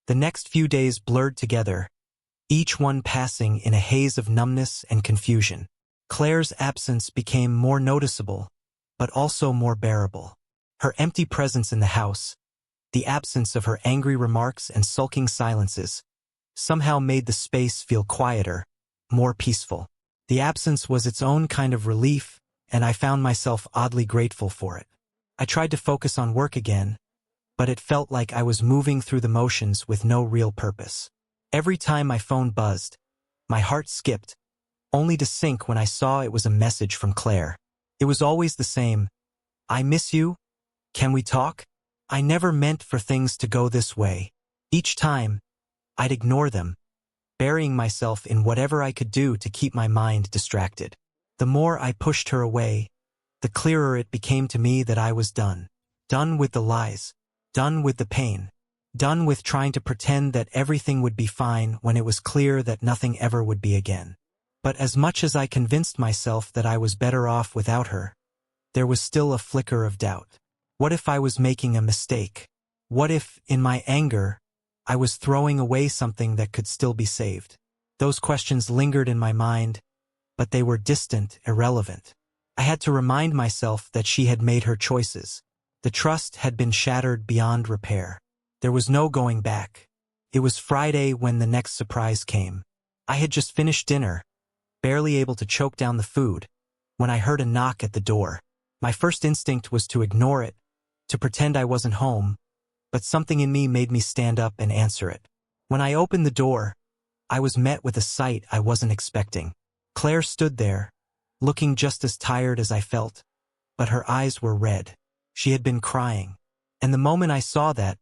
The next few days blurred together, each one passing in a haze of numbness and confusion. Claire's absence became more noticeable, but also more bearable. Her empty presence in the house, the absence of her angry remarks and sulking silences, somehow made the space feel quieter, more peaceful. The absence was its own kind of relief, and I found myself oddly grateful for it. I tried to focus on work again, but it felt like I was moving through the motions with no real purpose. Every time my phone buzzed, my heart skipped, only to sink when I saw it was a message from Claire. It was always the same. "I miss you. Can we talk?" I never meant for things to go this way. Each time, I'd ignore them, burying myself in whatever I could do to keep my mind distracted. The more I pushed her away, the clearer it became to me that I was done. Done with the lies. Done with the pain. Done with trying to pretend that everything would be fine when it was clear that nothing ever would be again. But as much as I convinced myself that I was better off without her, there was still a flicker of doubt. What if I was making a mistake? What if, in my anger, I was throwing away something that could still be saved? Those questions lingered in my mind, but they were distant, irrelevant. I had to remind myself that she had made her choices. The trust had been shattered beyond repair. There was no going back. It was Friday when the next surprise came. I had just finished dinner, barely able to choke down the food, when I heard a knock at the door. My first instinct was to ignore it, to pretend I wasn't home, but something in me made me stand up and answer it. When I opened the door, I was met with a sight I wasn't expecting. Claire stood there, looking just as tired as I felt, but her eyes were red. She had been crying, and the moment I saw that,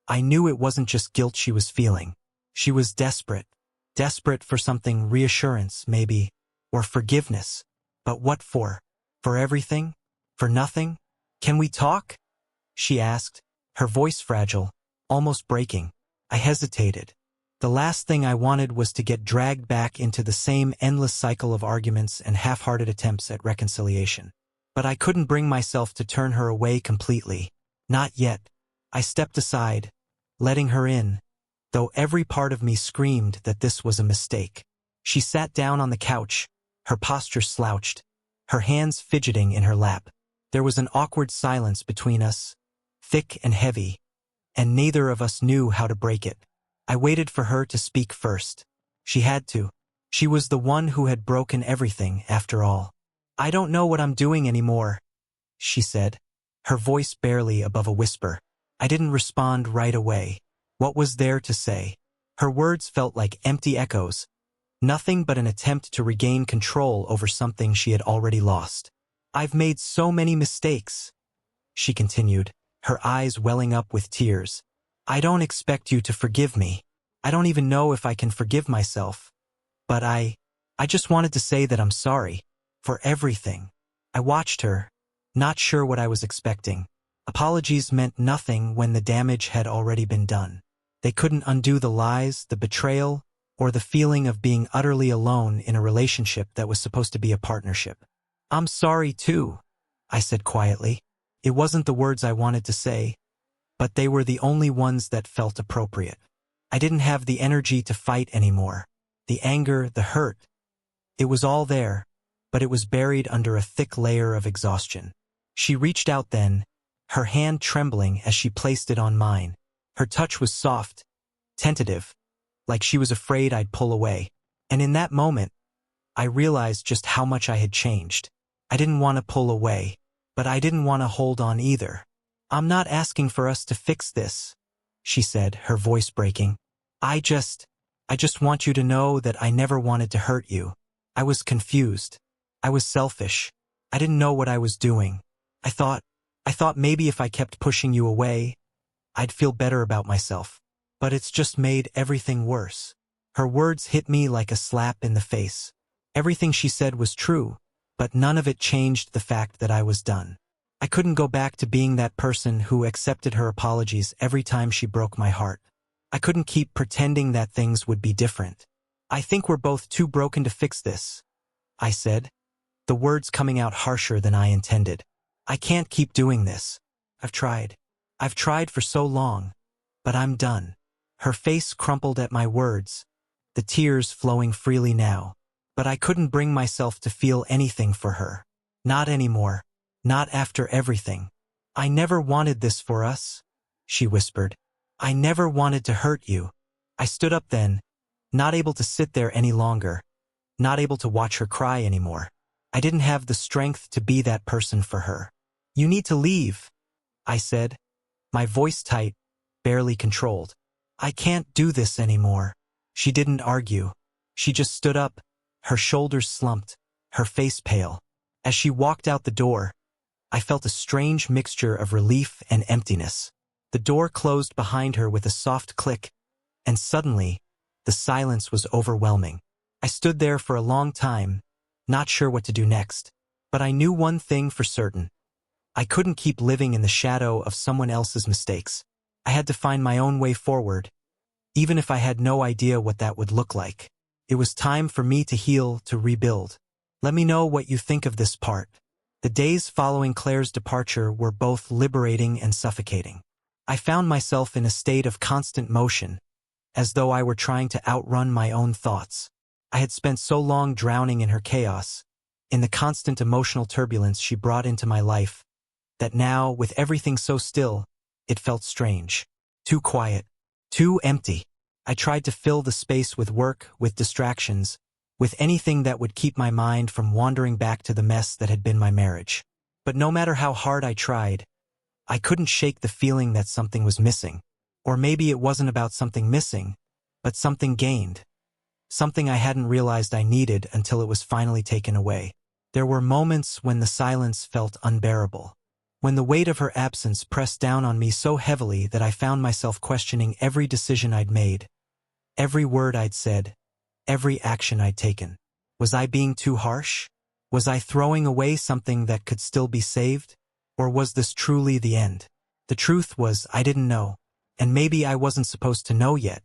I knew it wasn't just guilt she was feeling. She was desperate. Desperate for something, reassurance, maybe, or forgiveness. But what for? For everything? For nothing? "Can we talk?" she asked, her voice fragile, almost breaking. I hesitated. The last thing I wanted was to get dragged back into the same endless cycle of arguments and half-hearted attempts at reconciliation. But I couldn't bring myself to turn her away completely. Not yet. I stepped aside, letting her in, though every part of me screamed that this was a mistake. She sat down on the couch, her posture slouched, her hands fidgeting in her lap. There was an awkward silence between us, thick and heavy, and neither of us knew how to break it. I waited for her to speak first. She had to. She was the one who had broken everything, after all. "I don't know what I'm doing anymore," she said, her voice barely above a whisper. I didn't respond right away. What was there to say? Her words felt like empty echoes, nothing but an attempt to regain control over something she had already lost. "I've made so many mistakes," she continued, her eyes welling up with tears. "I don't expect you to forgive me. I don't even know if I can forgive myself. But I just wanted to say that I'm sorry. For everything." I watched her, not sure what I was expecting. Apologies meant nothing when the damage had already been done. They couldn't undo the lies, the betrayal, or the feeling of being utterly alone in a relationship that was supposed to be a partnership. "I'm sorry too," I said quietly. It wasn't the words I wanted to say, but they were the only ones that felt appropriate. I didn't have the energy to fight anymore. The anger, the hurt. It was all there, but it was buried under a thick layer of exhaustion. She reached out then, her hand trembling as she placed it on mine. Her touch was soft, tentative, like she was afraid I'd pull away. And in that moment, I realized just how much I had changed. I didn't want to pull away, but I didn't want to hold on either. "I'm not asking for us to fix this," she said, her voice breaking. I just want you to know that I never wanted to hurt you. I was confused. I was selfish. I didn't know what I was doing. I thought maybe if I kept pushing you away, I'd feel better about myself. But it's just made everything worse." Her words hit me like a slap in the face. Everything she said was true, but none of it changed the fact that I was done. I couldn't go back to being that person who accepted her apologies every time she broke my heart. I couldn't keep pretending that things would be different. "I think we're both too broken to fix this," I said, the words coming out harsher than I intended. "I can't keep doing this. I've tried for so long, but I'm done." Her face crumpled at my words, the tears flowing freely now. But I couldn't bring myself to feel anything for her. Not anymore. Not after everything. I never wanted this for us, she whispered. I never wanted to hurt you. I stood up then, not able to sit there any longer, not able to watch her cry anymore. I didn't have the strength to be that person for her. You need to leave, I said, my voice tight, barely controlled. I can't do this anymore. She didn't argue. She just stood up, her shoulders slumped, her face pale. As she walked out the door, I felt a strange mixture of relief and emptiness. The door closed behind her with a soft click, and suddenly, the silence was overwhelming. I stood there for a long time, not sure what to do next. But I knew one thing for certain. I couldn't keep living in the shadow of someone else's mistakes. I had to find my own way forward, even if I had no idea what that would look like. It was time for me to heal, to rebuild. Let me know what you think of this part. The days following Claire's departure were both liberating and suffocating. I found myself in a state of constant motion, as though I were trying to outrun my own thoughts. I had spent so long drowning in her chaos, in the constant emotional turbulence she brought into my life, that now, with everything so still, it felt strange. Too quiet. Too empty. I tried to fill the space with work, with distractions, with anything that would keep my mind from wandering back to the mess that had been my marriage. But no matter how hard I tried, I couldn't shake the feeling that something was missing. Or maybe it wasn't about something missing, but something gained. Something I hadn't realized I needed until it was finally taken away. There were moments when the silence felt unbearable, when the weight of her absence pressed down on me so heavily that I found myself questioning every decision I'd made, every word I'd said, every action I'd taken. Was I being too harsh? Was I throwing away something that could still be saved? Or was this truly the end? The truth was, I didn't know. And maybe I wasn't supposed to know yet.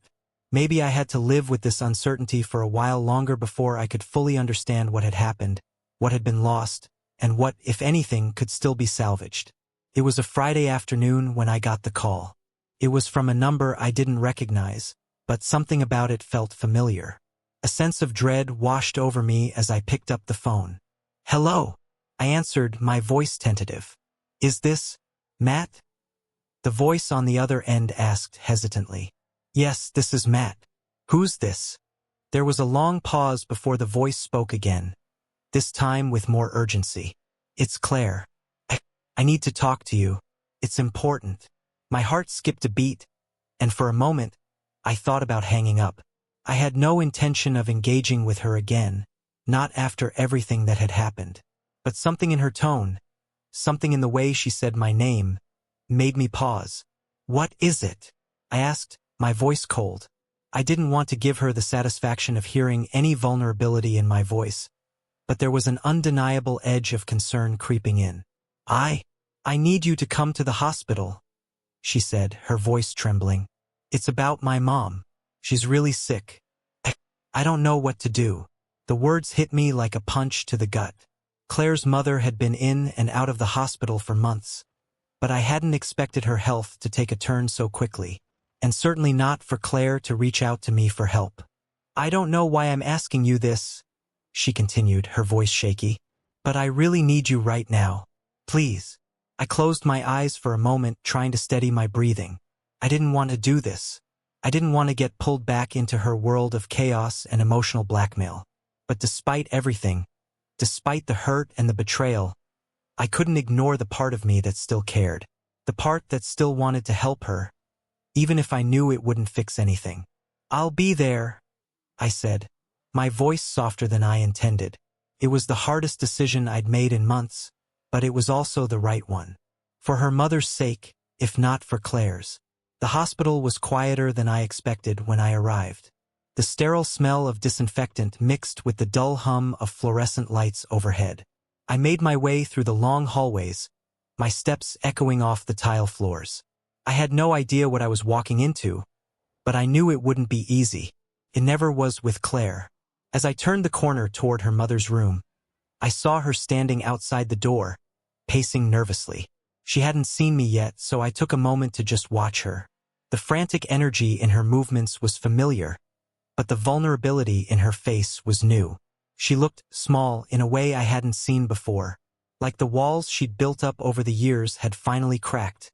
Maybe I had to live with this uncertainty for a while longer before I could fully understand what had happened, what had been lost, and what, if anything, could still be salvaged. It was a Friday afternoon when I got the call. It was from a number I didn't recognize, but something about it felt familiar. A sense of dread washed over me as I picked up the phone. Hello, I answered, my voice tentative. Is this Matt? The voice on the other end asked hesitantly. Yes, this is Matt. Who's this? There was a long pause before the voice spoke again, this time with more urgency. It's Claire. I need to talk to you. It's important. My heart skipped a beat, and for a moment, I thought about hanging up. I had no intention of engaging with her again, not after everything that had happened. But something in her tone, something in the way she said my name, made me pause. What is it? I asked, my voice cold. I didn't want to give her the satisfaction of hearing any vulnerability in my voice, but there was an undeniable edge of concern creeping in. I need you to come to the hospital, she said, her voice trembling. It's about my mom. She's really sick. I don't know what to do. The words hit me like a punch to the gut. Claire's mother had been in and out of the hospital for months, but I hadn't expected her health to take a turn so quickly, and certainly not for Claire to reach out to me for help. I don't know why I'm asking you this, she continued, her voice shaky, but I really need you right now. Please. I closed my eyes for a moment, trying to steady my breathing. I didn't want to do this. I didn't want to get pulled back into her world of chaos and emotional blackmail. But despite everything, despite the hurt and the betrayal, I couldn't ignore the part of me that still cared. The part that still wanted to help her, even if I knew it wouldn't fix anything. I'll be there, I said, my voice softer than I intended. It was the hardest decision I'd made in months, but it was also the right one. For her mother's sake, if not for Claire's. The hospital was quieter than I expected when I arrived. The sterile smell of disinfectant mixed with the dull hum of fluorescent lights overhead. I made my way through the long hallways, my steps echoing off the tile floors. I had no idea what I was walking into, but I knew it wouldn't be easy. It never was with Claire. As I turned the corner toward her mother's room, I saw her standing outside the door, pacing nervously. She hadn't seen me yet, so I took a moment to just watch her. The frantic energy in her movements was familiar, but the vulnerability in her face was new. She looked small in a way I hadn't seen before, like the walls she'd built up over the years had finally cracked,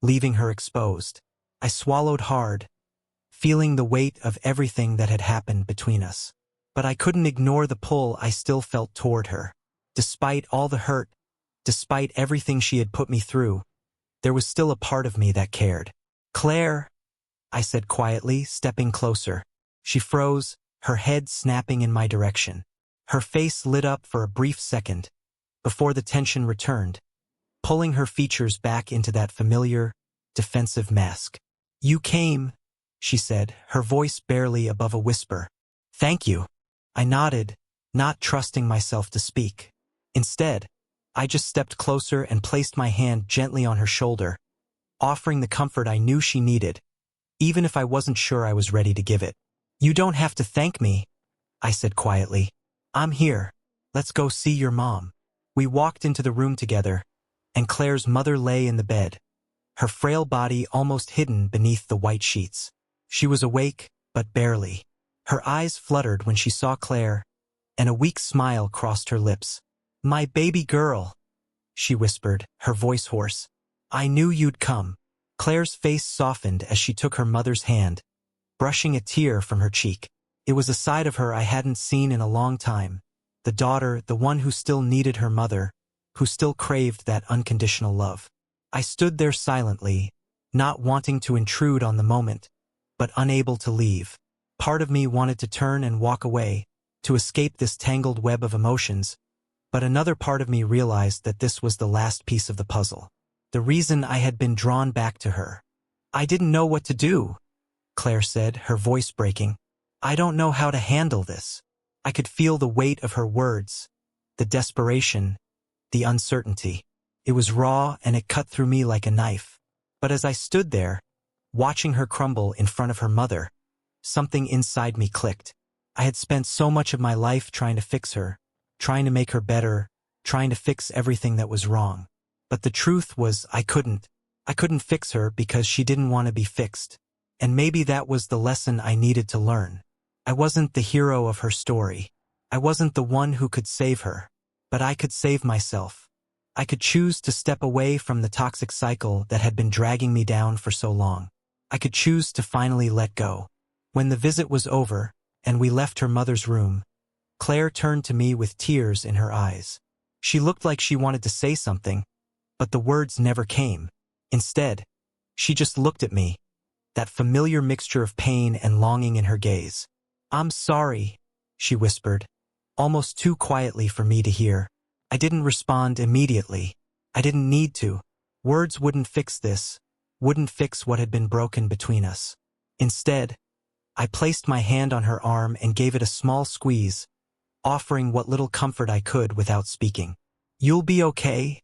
leaving her exposed. I swallowed hard, feeling the weight of everything that had happened between us. But I couldn't ignore the pull I still felt toward her. Despite all the hurt, despite everything she had put me through, there was still a part of me that cared. "Claire," I said quietly, stepping closer. She froze, her head snapping in my direction. Her face lit up for a brief second, before the tension returned, pulling her features back into that familiar, defensive mask. "You came," she said, her voice barely above a whisper. "Thank you." I nodded, not trusting myself to speak. Instead, I just stepped closer and placed my hand gently on her shoulder, offering the comfort I knew she needed, even if I wasn't sure I was ready to give it. "You don't have to thank me," I said quietly. "I'm here. Let's go see your mom." We walked into the room together, and Claire's mother lay in the bed, her frail body almost hidden beneath the white sheets. She was awake, but barely. Her eyes fluttered when she saw Claire, and a weak smile crossed her lips. "My baby girl," she whispered, her voice hoarse. "I knew you'd come." Claire's face softened as she took her mother's hand, brushing a tear from her cheek. It was a side of her I hadn't seen in a long time. The daughter, the one who still needed her mother, who still craved that unconditional love. I stood there silently, not wanting to intrude on the moment, but unable to leave. Part of me wanted to turn and walk away, to escape this tangled web of emotions, but another part of me realized that this was the last piece of the puzzle. The reason I had been drawn back to her. "I didn't know what to do," Claire said, her voice breaking. "I don't know how to handle this." I could feel the weight of her words, the desperation, the uncertainty. It was raw and it cut through me like a knife. But as I stood there, watching her crumble in front of her mother, something inside me clicked. I had spent so much of my life trying to fix her, trying to make her better, trying to fix everything that was wrong. But the truth was I couldn't. I couldn't fix her because she didn't want to be fixed. And maybe that was the lesson I needed to learn. I wasn't the hero of her story. I wasn't the one who could save her. But I could save myself. I could choose to step away from the toxic cycle that had been dragging me down for so long. I could choose to finally let go. When the visit was over, and we left her mother's room, Claire turned to me with tears in her eyes. She looked like she wanted to say something, but the words never came. Instead, she just looked at me, that familiar mixture of pain and longing in her gaze. "I'm sorry," she whispered, almost too quietly for me to hear. I didn't respond immediately. I didn't need to. Words wouldn't fix this, wouldn't fix what had been broken between us. Instead, I placed my hand on her arm and gave it a small squeeze, offering what little comfort I could without speaking. "You'll be okay,"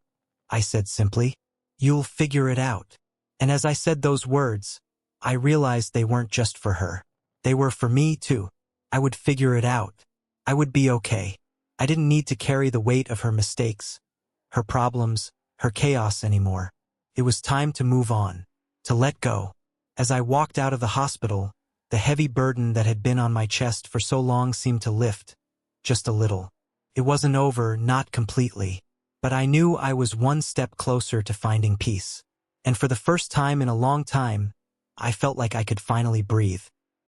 I said simply. "You'll figure it out." And as I said those words, I realized they weren't just for her. They were for me too. I would figure it out. I would be okay. I didn't need to carry the weight of her mistakes, her problems, her chaos anymore. It was time to move on, to let go. As I walked out of the hospital, the heavy burden that had been on my chest for so long seemed to lift, just a little. It wasn't over, not completely, but I knew I was one step closer to finding peace. And for the first time in a long time, I felt like I could finally breathe.